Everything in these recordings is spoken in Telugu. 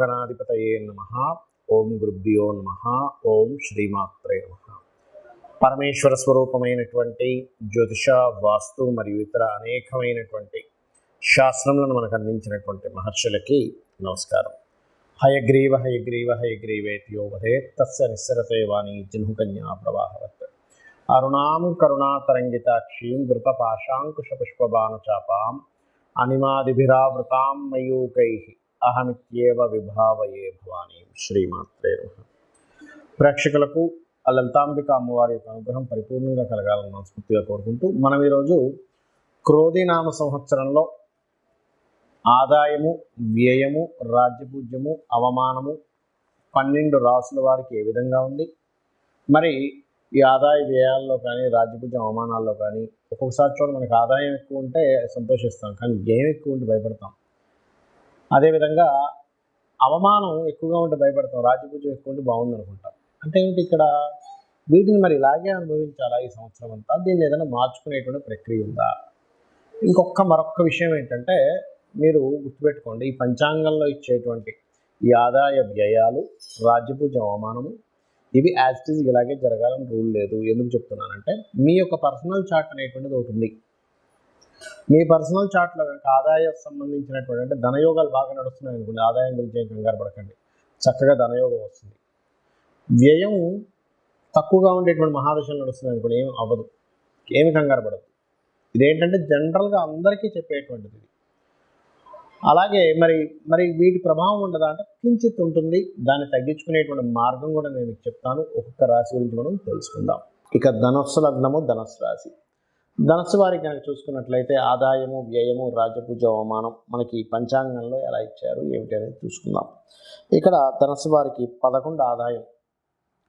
శ్రీమహాగణాధిపతయే నమః. ఓం గురుభ్యో నమః. ఓం శ్రీమాత్రే నమః. పరమేశ్వర స్వరూపమైనటువంటి జ్యోతిష, వాస్తు మరియు ఇతర అనేకమైనటువంటి శాస్త్రములను మనకు అందించినటువంటి మహర్షులకి నమస్కారం. హయగ్రీవ హయగ్రీవ హయగ్రీవేత్యో వదేత్ తస్య నిస్సరతే వాణి జహ్నుకన్యా ప్రవాహవత్. అరుణాం కరుణాతరంగితాక్షీం ధృతపాశాంకుశపుష్పబాణచాపాం అనిమాదిభిరావృతాం మయూకైః అహమిత్యేవ విభావయే భవానీ. శ్రీమాత్రే నమః. ప్రేక్షకులకు ఆ లలితాంబిక అమ్మవారి యొక్క అనుగ్రహం పరిపూర్ణంగా కలగాలని మనస్ఫూర్తిగా కోరుకుంటూ మనం ఈరోజు క్రోధినామ సంవత్సరంలో ఆదాయము, వ్యయము, రాజ్యపూజ్యము, అవమానము 12 రాసుల వారికి ఏ విధంగా ఉంది, మరి ఈ ఆదాయ వ్యయాల్లో కానీ రాజ్యపూజ్యం అవమానాల్లో కానీ ఒక్కొక్కసారి చూడండి మనకి ఆదాయం ఎక్కువ ఉంటే సంతోషిస్తాం, కానీ వ్యయం ఎక్కువ ఉంటే భయపడతాం. అదేవిధంగా అవమానం ఎక్కువగా ఉంటే భయపడతాం, రాజ్యపూజ్యం ఎక్కువ ఉంటే బాగుంది అనుకుంటాం. అంటే ఏమిటి ఇక్కడ? వీటిని మరి ఇలాగే అనుభవించాలా ఈ సంవత్సరం అంతా? దీన్ని ఏదైనా మార్చుకునేటువంటి ప్రక్రియ ఉందా? మరొక విషయం ఏంటంటే, మీరు గుర్తుపెట్టుకోండి, ఈ పంచాంగంలో ఇచ్చేటువంటి ఈ ఆదాయ వ్యయాలు, రాజ్యపూజ్యం, అవమానము ఇవి యాజ్ ఇట్ ఈజ్ ఇలాగే జరగాలని రూల్ లేదు. ఎందుకు చెప్తున్నానంటే, మీ యొక్క పర్సనల్ చార్ట్ అనేటువంటిది ఒకటి ఉంది. మీ పర్సనల్ చార్ట్లో కనుక ఆదాయం సంబంధించినటువంటి అంటే ధనయోగాలు బాగా నడుస్తున్నాయి అనుకోండి, ఆదాయం గురించి ఏం కంగారు పడకండి, చక్కగా ధనయోగం వస్తుంది. వ్యయం తక్కువగా ఉండేటువంటి మహాదశలు నడుస్తున్నాయి అనుకోండి, ఏమి అవ్వదు, ఏమి కంగారు పడదు. ఇదేంటంటే జనరల్గా అందరికీ చెప్పేటువంటిది. అలాగే మరి వీటి ప్రభావం ఉండదా అంటే కించిత్ ఉంటుంది. దాన్ని తగ్గించుకునేటువంటి మార్గం కూడా నేను మీకు చెప్తాను. ఒక్కొక్క రాశి గురించి మనం తెలుసుకుందాం. ఇక ధనస్సు లగ్నము, ధనస్సు రాశి. ధనస్సు వారికి కనుక చూసుకున్నట్లయితే ఆదాయము, వ్యయము, రాజ్యపూజ్య, అవమానం మనకి పంచాంగంలో ఎలా ఇచ్చారు ఏమిటి అనేది చూసుకుందాం. ఇక్కడ ధనస్సు వారికి 11 ఆదాయం,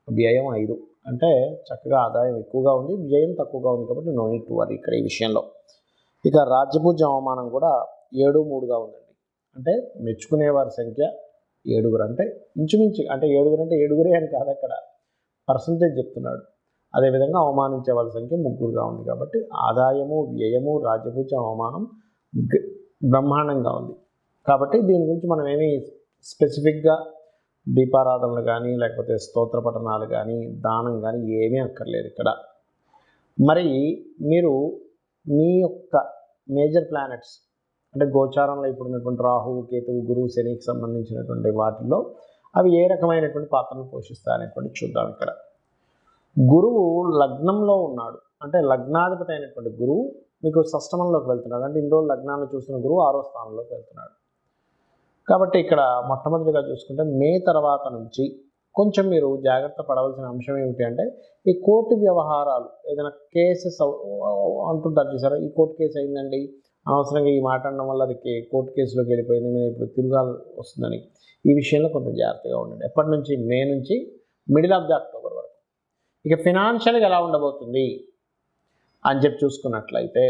వ్యయం 5. అంటే చక్కగా ఆదాయం ఎక్కువగా ఉంది, వ్యయం తక్కువగా ఉంది, కాబట్టి నో నీడ్ టు వరీ ఇక్కడ ఈ విషయంలో. ఇక రాజ్యపూజ్య, అవమానం కూడా 7, 3గా ఉందండి. అంటే మెచ్చుకునేవారి సంఖ్య 7. అంటే ఇంచుమించు, అంటే 7 అంటే 7 అని కాదు, అక్కడ పర్సంటేజ్ చెప్తున్నాడు. అదేవిధంగా అవమానించే వాళ్ళ సంఖ్య 3గా ఉంది. కాబట్టి ఆదాయము, వ్యయము, రాజ్యపూజ్యం, అవమానం బ్రహ్మాండంగా ఉంది. కాబట్టి దీని గురించి మనం ఏమీ స్పెసిఫిక్గా దీపారాధనలు కానీ లేకపోతే స్తోత్ర పఠనాలు కానీ దానం కానీ ఏమీ అక్కర్లేదు ఇక్కడ. మరి మీరు మీ యొక్క మేజర్ ప్లానెట్స్ అంటే గోచారంలో ఇప్పుడు ఉన్నటువంటి రాహువు, కేతువు, గురువు, శనికి సంబంధించినటువంటి వాటిల్లో అవి ఏ రకమైనటువంటి పాత్రను పోషిస్తాయనేటువంటి చూద్దాం. ఇక్కడ గురువు లగ్నంలో ఉన్నాడు, అంటే లగ్నాధిపతి అయినటువంటి గురువు మీకు షష్టమంలోకి వెళ్తున్నాడు. అంటే ఇన్ని రోజులు లగ్నాన్ని చూస్తున్న గురువు 6వ స్థానంలోకి వెళ్తున్నాడు. కాబట్టి ఇక్కడ మొట్టమొదటిగా చూసుకుంటే మే తర్వాత నుంచి కొంచెం మీరు జాగ్రత్త పడవలసిన అంశం ఏమిటి అంటే, ఈ కోర్టు వ్యవహారాలు, ఏదైనా కేసెస్ అంటుంటారు చూసారా, ఈ కోర్టు కేసు అయిందండి, అనవసరంగా ఈ మాట అనడం వల్ల అది కోర్టు కేసులోకి వెళ్ళిపోయింది, మీరు ఇప్పుడు తిరగాలి వస్తుందని, ఈ విషయంలో కొంత జాగ్రత్తగా ఉండండి. ఎప్పటి నుంచి? మే నుంచి మిడిల్ ఆఫ్ ది అక్టోబర్ వరకు. ఇక ఫినాన్షియల్గా ఎలా ఉండబోతుంది అని చెప్పి చూసుకున్నట్లయితే,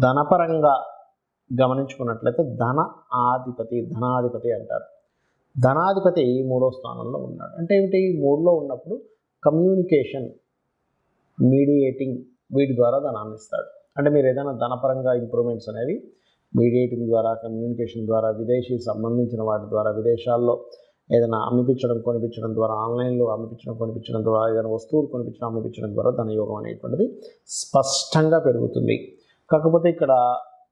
ధనపరంగా గమనించుకున్నట్లయితే ధనాధిపతి అంటారు. ధనాధిపతి 3వ స్థానంలో ఉన్నాడు. అంటే ఏమిటి? 3లో ఉన్నప్పుడు కమ్యూనికేషన్, మీడియేటింగ్ వీటి ద్వారా ధనాన్ని ఇస్తాడు. అంటే మీరు ఏదైనా ధనపరంగా ఇంప్రూవ్మెంట్స్ అనేవి మీడియేటింగ్ ద్వారా, కమ్యూనికేషన్ ద్వారా, విదేశీ సంబంధించిన వాటి ద్వారా, విదేశాల్లో ఏదైనా అమ్మిపించడం, కొనిపించడం ద్వారా, ఆన్లైన్లో అమ్మిపించడం, కొనిపించడం ద్వారా, ఏదైనా వస్తువులు కొనిపించడం, అమ్మిపించడం ద్వారా ధనయోగం అనేటువంటిది స్పష్టంగా పెరుగుతుంది. కాకపోతే ఇక్కడ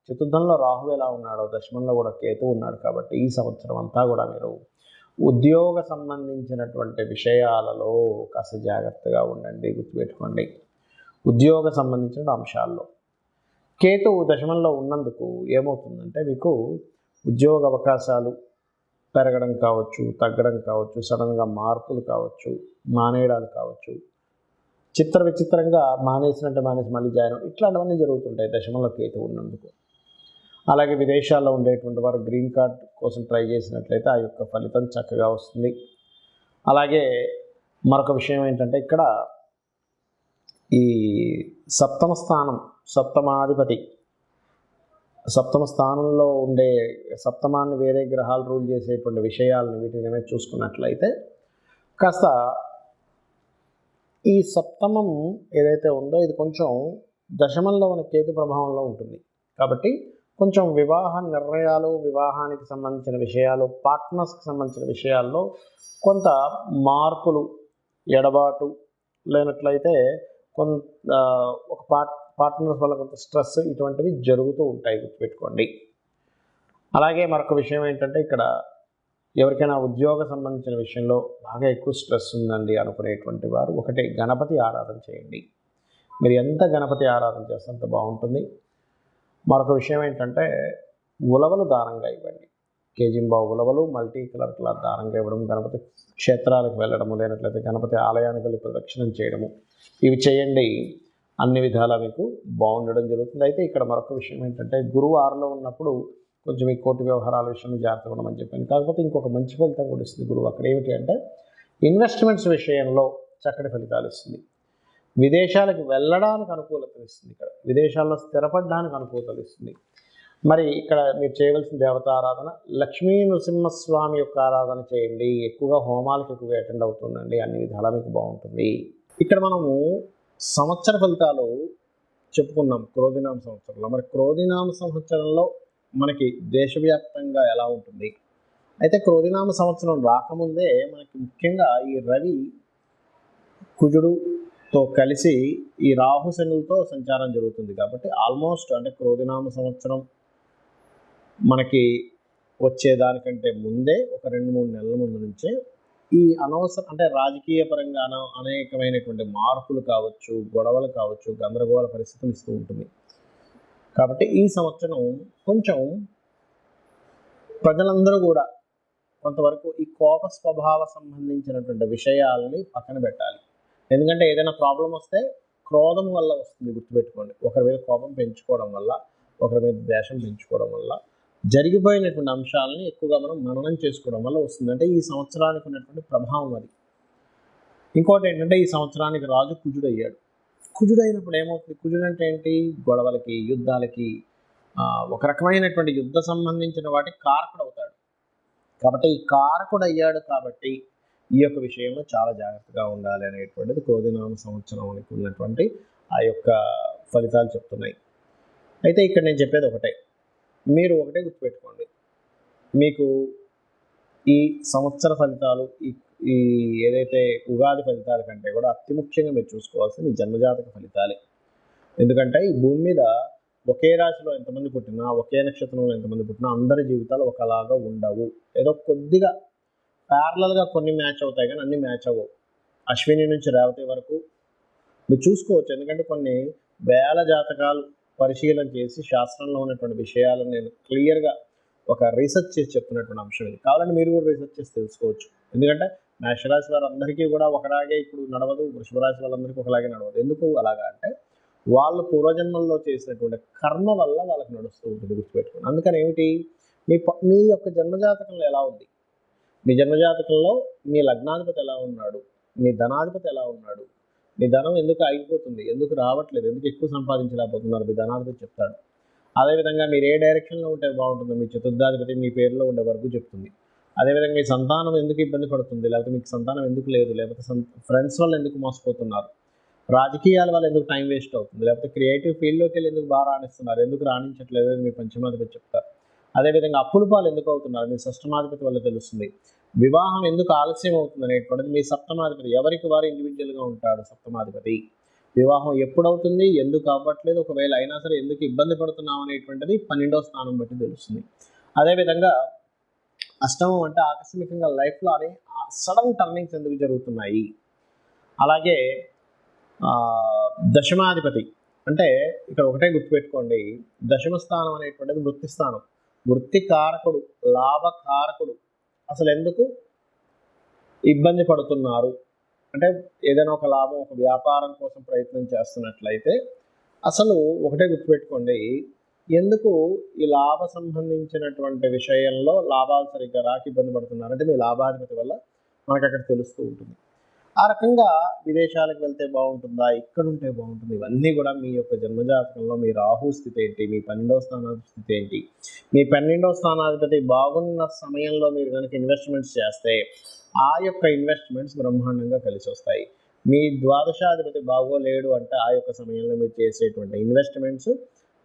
చతుర్థంలో రాహు ఎలా ఉన్నాడో దశమంలో కూడా కేతు ఉన్నాడు. కాబట్టి ఈ సంవత్సరం అంతా కూడా మీరు ఉద్యోగ సంబంధించినటువంటి విషయాలలో కాస్త జాగ్రత్తగా ఉండండి, గుర్తుపెట్టుకోండి. ఉద్యోగ సంబంధించిన అంశాల్లో కేతు దశమంలో ఉన్నందుకు ఏమవుతుందంటే, మీకు ఉద్యోగ అవకాశాలు పెరగడం కావచ్చు, తగ్గడం కావచ్చు, సడన్గా మార్పులు కావచ్చు, మానేయడాలు కావచ్చు, విచిత్రంగా మానేసి మళ్ళీ జాయిన్ అవ్వడం, ఇట్లాంటివన్నీ జరుగుతుంటాయి దశమంలో కేతు ఉన్నందుకు. అలాగే విదేశాల్లో ఉండేటువంటి వారు గ్రీన్ కార్డ్ కోసం ట్రై చేసినట్లయితే ఆ యొక్క ఫలితం చక్కగా వస్తుంది. అలాగే మరొక విషయం ఏంటంటే, ఇక్కడ ఈ సప్తమ స్థానం, సప్తమాధిపతి సప్తమ స్థానంలో ఉండే, సప్తమాన్ని వేరే గ్రహాలు రూల్ చేసేటువంటి విషయాలను వీటిని చూసుకున్నట్లయితే కాస్త ఈ సప్తమం ఏదైతే ఉందో ఇది కొంచెం దశమంలో ఉన్న కేతు ప్రభావంలో ఉంటుంది. కాబట్టి కొంచెం వివాహ నిర్ణయాలు, వివాహానికి సంబంధించిన విషయాలు, పార్ట్నర్స్కి సంబంధించిన విషయాల్లో కొంత మార్పులు, ఎడబాటు లేనట్లయితే కొంత ఒక పార్ట్నర్స్ వల్ల కొంత స్ట్రెస్ ఇటువంటివి జరుగుతూ ఉంటాయి, గుర్తుపెట్టుకోండి. అలాగే మరొక విషయం ఏంటంటే, ఇక్కడ ఎవరికైనా ఉద్యోగ సంబంధించిన విషయంలో బాగా ఎక్కువ స్ట్రెస్ ఉందండి అనుకునేటువంటి వారు ఒకటి గణపతి ఆరాధన చేయండి. మీరు ఎంత గణపతి ఆరాధన చేస్తే అంత బాగుంటుంది. మరొక విషయం ఏంటంటే, ఉలవలు దానంగా ఇవ్వండి. కేజింబావు ఉలవలు మల్టీ కలర్ దానంగా ఇవ్వడం, గణపతి క్షేత్రాలకు వెళ్ళడము, లేనట్లయితే గణపతి ఆలయానికి వెళ్ళి ప్రదక్షిణం చేయడము, ఇవి చేయండి. అన్ని విధాలా మీకు బాగుండడం జరుగుతుంది. అయితే ఇక్కడ మరొక విషయం ఏంటంటే, గురువు 6లో ఉన్నప్పుడు కొంచెం ఈ కోటి వ్యవహారాల విషయంలో జాగ్రత్తగా ఉండమని చెప్పాను. కాకపోతే ఇంకొక మంచి ఫలితం కూడా ఇస్తుంది గురువు. అక్కడ ఏమిటి అంటే, ఇన్వెస్ట్మెంట్స్ విషయంలో చక్కటి ఫలితాలు ఇస్తుంది. విదేశాలకు వెళ్ళడానికి అనుకూలతలు ఇస్తుంది. ఇక్కడ విదేశాల్లో స్థిరపడడానికి అనుకూలతలు ఇస్తుంది. మరి ఇక్కడ మీరు చేయవలసిన దేవతా ఆరాధన లక్ష్మీ నృసింహస్వామి యొక్క ఆరాధన చేయండి. ఎక్కువగా హోమాలకు ఎక్కువగా అటెండ్ అవుతుందండి. అన్ని విధాలా మీకు బాగుంటుంది. ఇక్కడ మనము సంవత్సర ఫలితాలు చెప్పుకున్నాం క్రోధినామ సంవత్సరంలో. మరి క్రోధినామ సంవత్సరంలో మనకి దేశవ్యాప్తంగా ఎలా ఉంటుంది? అయితే క్రోధినామ సంవత్సరం రాకముందే మనకి ముఖ్యంగా ఈ రవి కుజుడుతో కలిసి ఈ రాహు శనులతో సంచారం జరుగుతుంది. కాబట్టి ఆల్మోస్ట్ అంటే క్రోధినామ సంవత్సరం మనకి వచ్చేదానికంటే ముందే ఒక 2-3 నెలల ముందు నుంచే ఈ అనవసరం అంటే రాజకీయ పరంగా అనేకమైనటువంటి మార్పులు కావచ్చు, గొడవలు కావచ్చు, గందరగోళ పరిస్థితులు ఇస్తూ ఉంటుంది. కాబట్టి ఈ సంవత్సరం కొంచెం ప్రజలందరూ కూడా కొంతవరకు ఈ కోప స్వభావ సంబంధించినటువంటి విషయాలని పక్కన పెట్టాలి. ఎందుకంటే ఏదైనా ప్రాబ్లం వస్తే క్రోధం వల్ల వస్తుంది, గుర్తుపెట్టుకోండి. ఒకరి మీద కోపం పెంచుకోవడం వల్ల, ఒకరి మీద ద్వేషం పెంచుకోవడం వల్ల జరిగిపోయినటువంటి అంశాలని ఎక్కువగా మనం మననం చేసుకోవడం వల్ల వస్తుంది. అంటే ఈ సంవత్సరానికి ఉన్నటువంటి ప్రభావం అది. ఇంకోటి ఏంటంటే, ఈ సంవత్సరానికి రాజు కుజుడయ్యాడు. కుజుడు అయినప్పుడు ఏమవుతుంది? కుజుడు అంటే ఏంటి? గొడవలకి, యుద్ధాలకి, ఒక రకమైనటువంటి యుద్ధ సంబంధించిన వాటికి కారకుడు అవుతాడు. కాబట్టి ఈ కారకుడు అయ్యాడు కాబట్టి ఈ యొక్క విషయంలో చాలా జాగ్రత్తగా ఉండాలి అనేటువంటిది క్రోధినామ సంవత్సరానికి ఉన్నటువంటి ఆ యొక్క ఫలితాలు చెప్తున్నాయి. అయితే ఇక్కడ నేను చెప్పేది ఒకటే, మీరు ఒకటే గుర్తుపెట్టుకోండి. మీకు ఈ సంవత్సర ఫలితాలు ఈ ఏదైతే ఉగాది ఫలితాల కంటే కూడా అతి ముఖ్యంగా మీరు చూసుకోవాల్సింది ఈ జన్మజాతక ఫలితాలే. ఎందుకంటే ఈ భూమి మీద ఒకే రాశిలో ఎంతమంది పుట్టినా, ఒకే నక్షత్రంలో ఎంతమంది పుట్టినా అందరి జీవితాలు ఒకలాగా ఉండవు. ఏదో కొద్దిగా ప్యారలల్గా కొన్ని మ్యాచ్ అవుతాయి, కానీ అన్ని మ్యాచ్ అవ్వవు. అశ్విని నుంచి రేవతి వరకు మీరు చూసుకోవచ్చు. ఎందుకంటే కొన్ని వేల జాతకాలు పరిశీలన చేసి శాస్త్రంలో ఉన్నటువంటి విషయాలను నేను క్లియర్గా ఒక రీసెర్చ్ చేసి చెప్తున్నటువంటి అంశం ఇది. కావాలంటే మీరు కూడా రీసెర్చ్ చేసి తెలుసుకోవచ్చు. ఎందుకంటే మేషరాశి వారందరికీ కూడా ఒకలాగే ఇప్పుడు నడవదు, వృషభ రాశి వాళ్ళందరికీ ఒకలాగే నడవదు. ఎందుకు అలాగా అంటే, వాళ్ళు పూర్వజన్మల్లో చేసినటువంటి కర్మ వల్ల వాళ్ళకి నడుస్తూ ఉంటుంది, గుర్తుపెట్టుకోండి. అందుకని ఏమిటి, మీ యొక్క జన్మజాతకంలో ఎలా ఉంది, మీ జన్మజాతకంలో మీ లగ్నాధిపతి ఎలా ఉన్నాడు, మీ ధనాధిపతి ఎలా ఉన్నాడు, మీ ధనం ఎందుకు ఆగిపోతుంది, ఎందుకు రావట్లేదు, ఎందుకు ఎక్కువ సంపాదించలేకపోతున్నారు, మీ ధనాధిపతి చెప్తాడు. అదేవిధంగా మీరు ఏ డైరెక్షన్లో ఉంటే బాగుంటుందో మీ చతుర్థాధిపతి మీ పేరులో ఉండే వరకు చెప్తుంది. అదేవిధంగా మీ సంతానం ఎందుకు ఇబ్బంది పడుతుంది, లేకపోతే మీకు సంతానం ఎందుకు లేదు, లేకపోతే ఫ్రెండ్స్ వల్ల ఎందుకు మోసపోతున్నారు, రాజకీయాల వల్ల ఎందుకు టైం వేస్ట్ అవుతుంది, లేకపోతే క్రియేటివ్ ఫీల్డ్లోకి వెళ్ళి ఎందుకు బాగా రాణిస్తున్నారు, ఎందుకు రాణించట్లేదు అని మీ పంచమాధిపతి చెప్తారు. అదేవిధంగా అప్పుల పాలు ఎందుకు అవుతున్నారు, మీ షష్టమాధిపతి వల్ల తెలుస్తుంది. వివాహం ఎందుకు ఆలస్యం అవుతుంది అనేటువంటిది మీ సప్తమాధిపతి, ఎవరికి వారు ఇండివిజువల్గా ఉంటాడు సప్తమాధిపతి. వివాహం ఎప్పుడవుతుంది, ఎందుకు అవ్వట్లేదు, ఒకవేళ అయినా సరే ఎందుకు ఇబ్బంది పడుతున్నాం అనేటువంటిది 12వ స్థానం బట్టి తెలుస్తుంది. అదేవిధంగా అష్టమం అంటే ఆకస్మికంగా లైఫ్లో అనే సడన్ టర్నింగ్స్ ఎందుకు జరుగుతున్నాయి. అలాగే దశమాధిపతి అంటే ఇక్కడ ఒకటే గుర్తుపెట్టుకోండి, దశమ స్థానం అనేటువంటిది వృత్తి స్థానం. వృత్తి కారకుడు, లాభకారకుడు. అసలు ఎందుకు ఇబ్బంది పడుతున్నారు అంటే, ఏదైనా ఒక లాభం, ఒక వ్యాపారం కోసం ప్రయత్నం చేస్తున్నట్లయితే అసలు ఒకటే గుర్తుపెట్టుకోండి, ఎందుకు ఈ లాభ సంబంధించినటువంటి విషయంలో లాభాలు సరిగ్గా రాక ఇబ్బంది పడుతున్నారు అంటే మీ లాభాధిపతి వల్ల మనకు అక్కడ తెలుస్తూ ఉంటుంది. ఆ రకంగా విదేశాలకు వెళ్తే బాగుంటుందా, ఇక్కడ ఉంటే బాగుంటుంది, ఇవన్నీ కూడా మీ యొక్క జన్మజాతకంలో మీ రాహు స్థితి ఏంటి, మీ 12వ స్థానాధిపతి స్థితి ఏంటి, మీ 12వ స్థానాధిపతి బాగున్న సమయంలో మీరు కనుక ఇన్వెస్ట్మెంట్స్ చేస్తే ఆ యొక్క ఇన్వెస్ట్మెంట్స్ బ్రహ్మాండంగా కలిసి వస్తాయి. మీ ద్వాదశాధిపతి బాగోలేడు అంటే ఆ యొక్క సమయంలో మీరు చేసేటువంటి ఇన్వెస్ట్మెంట్స్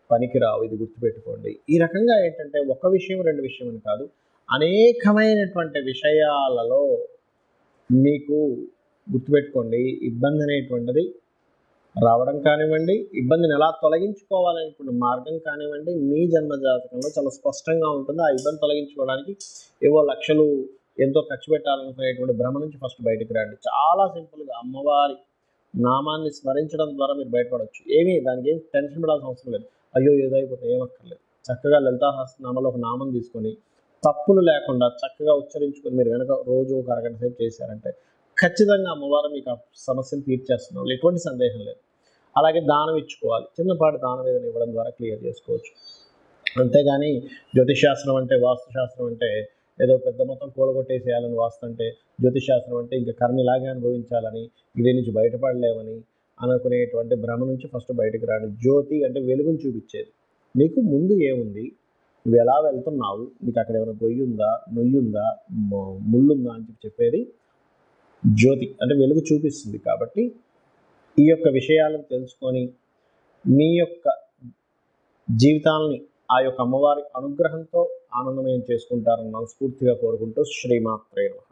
పనికిరావు, ఇది గుర్తుపెట్టుకోండి. ఈ రకంగా ఏంటంటే ఒక విషయం రెండు విషయం అని కాదు, అనేకమైనటువంటి విషయాలలో మీకు గుర్తుపెట్టుకోండి ఇబ్బంది అనేటువంటిది రావడం కానివ్వండి, ఇబ్బందిని ఎలా తొలగించుకోవాలనేటువంటి మార్గం కానివ్వండి, మీ జన్మ జాతకంలో చాలా స్పష్టంగా ఉంటుంది. ఆ ఇబ్బంది తొలగించుకోవడానికి ఏవో లక్షలు ఎంతో ఖర్చు పెట్టాలనుకునేటువంటి భ్రమ నుంచి ఫస్ట్ బయటకు రండి. చాలా సింపుల్గా అమ్మవారి నామాన్ని స్మరించడం ద్వారా మీరు బయటపడవచ్చు. దానికి ఏం టెన్షన్ పడాల్సిన అవసరం లేదు. అయ్యో ఏదో అయిపోతే ఏమక్కర్లేదు. చక్కగా లలితా సహస్రనామాలో ఒక నామం తీసుకొని తప్పులు లేకుండా చక్కగా ఉచ్చరించుకొని మీరు కనుక రోజు ఒక అరగంట సేపు చేశారంటే ఖచ్చితంగా అమ్మవారు మీకు ఆ సమస్యను తీర్చేస్తున్నారు, ఎటువంటి సందేహం లేదు. అలాగే దానం ఇచ్చుకోవాలి, చిన్నపాటి దానం ఏదైనా ఇవ్వడం ద్వారా క్లియర్ చేసుకోవచ్చు. అంతేగాని జ్యోతిషాస్త్రం అంటే, వాస్తుశాస్త్రం అంటే ఏదో పెద్ద మొత్తం కూలగొట్టేసేయాలని వాస్తు అంటే, జ్యోతిషాస్త్రం అంటే ఇంకా కర్మ ఇలాగే అనుభవించాలని, ఇదే నుంచి బయటపడలేమని అనుకునేటువంటి భ్రమ నుంచి ఫస్ట్ బయటకు రాండి. జ్యోతి అంటే వెలుగుని చూపించేది. మీకు ముందు ఏముంది, నువ్వు ఎలా వెళ్తున్నావు, నీకు అక్కడ ఏమైనా గొయ్యి ఉందా, నొయ్యి ఉందా, ముళ్ళుందా అని చెప్పేది జ్యోతి, అంటే వెలుగు చూపిస్తుంది. కాబట్టి ఈ యొక్క విషయాలను తెలుసుకొని మీ యొక్క జీవితాలని ఆ యొక్క అమ్మవారి అనుగ్రహంతో ఆనందమయం చేసుకుంటారని మనస్ఫూర్తిగా కోరుకుంటూ శ్రీమాత్రే నమః.